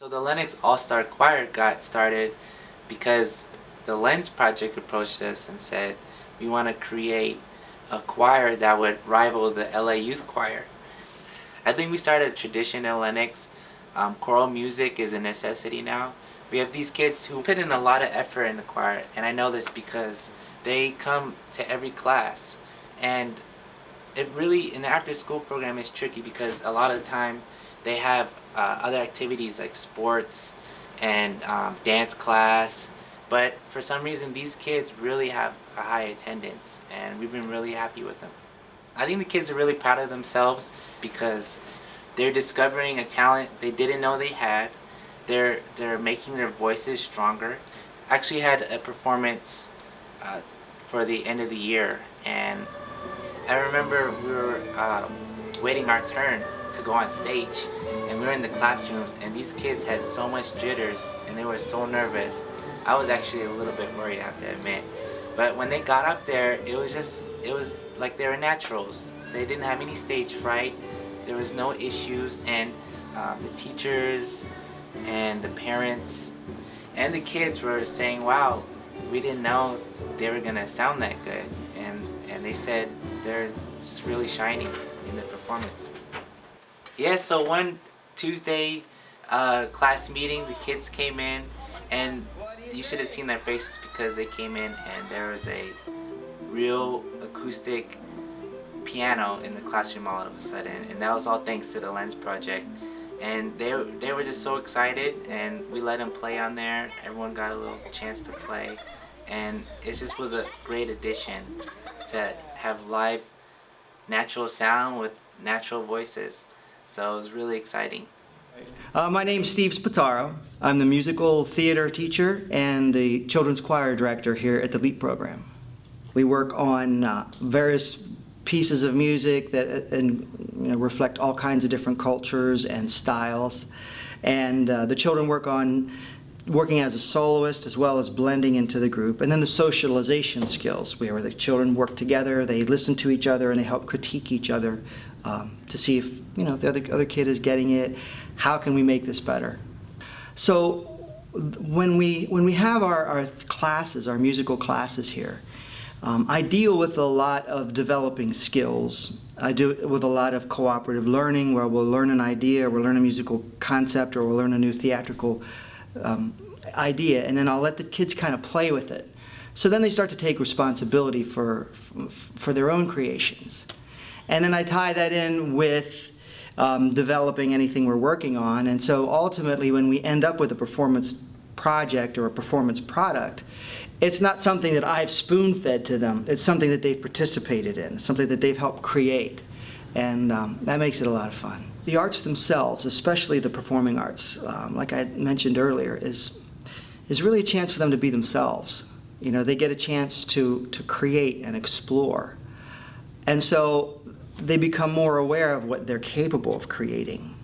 So the Lennox All-Star Choir got started because the Lens Project approached us and said, we want to create a choir that would rival the LA Youth Choir. I think we started a tradition in Lennox. Choral music is a necessity now. We have these kids who put in a lot of effort in the choir, and I know this because they come to every class. And it really, in the after school program, is tricky because a lot of the time they have other activities like sports and dance class, but for some reason these kids really have a high attendance, and we've been really happy with them. I think the kids are really proud of themselves because they're discovering a talent they didn't know they had. They're making their voices stronger. I actually had a performance for the end of the year, and I remember we were waiting our turn to go on stage, and we were in the classrooms, and these kids had so much jitters and they were so nervous. I was actually a little bit worried, I have to admit. But when they got up there, it was like they were naturals. They didn't have any stage fright. There was no issues, and the teachers and the parents and the kids were saying, wow, we didn't know they were gonna sound that good. And they said they're just really shining in the performance. Yeah, so one Tuesday class meeting, the kids came in, and you should have seen their faces because they came in and there was a real acoustic piano in the classroom all of a sudden, and that was all thanks to the Lens Project. And they were just so excited, and we let them play on there. Everyone got a little chance to play, and it just was a great addition to have live natural sound with natural voices. So it was really exciting. My name's Steve Spataro. I'm the musical theater teacher and the children's choir director here at the LEAP program. We work on various pieces of music that reflect all kinds of different cultures and styles. And the children work on working as a soloist as well as blending into the group. And then the socialization skills, where the children work together, they listen to each other, and they help critique each other to see if the other kid is getting it. How can we make this better? So when we have our classes, our musical classes here, I deal with a lot of developing skills. I do it with a lot of cooperative learning, where we'll learn an idea, we'll learn a musical concept, or we'll learn a new theatrical idea, and then I'll let the kids kind of play with it. So then they start to take responsibility for their own creations. And then I tie that in with developing anything we're working on. And so ultimately, when we end up with a performance project or a performance product, it's not something that I've spoon-fed to them. It's something that they've participated in, something that they've helped create. And that makes it a lot of fun. The arts themselves, especially the performing arts, like I mentioned earlier, is really a chance for them to be themselves. They get a chance to create and explore. And so they become more aware of what they're capable of creating.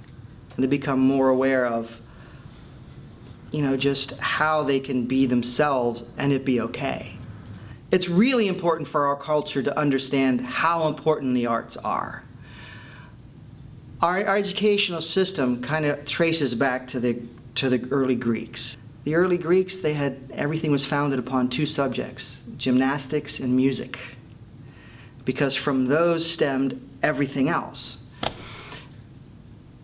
And they become more aware of, just how they can be themselves and it be okay. It's really important for our culture to understand how important the arts are. Our educational system kind of traces back to the early Greeks. The early Greeks, everything was founded upon two subjects, gymnastics and music, because from those stemmed everything else.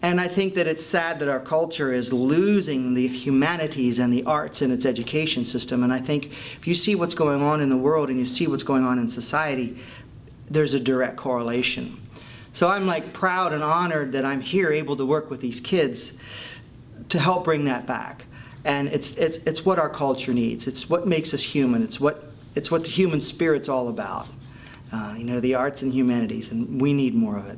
And I think that it's sad that our culture is losing the humanities and the arts in its education system. And I think if you see what's going on in the world and you see what's going on in society, there's a direct correlation. So I'm proud and honored that I'm here able to work with these kids to help bring that back. And it's what our culture needs. It's what makes us human. It's what the human spirit's all about. The arts and humanities, and we need more of it.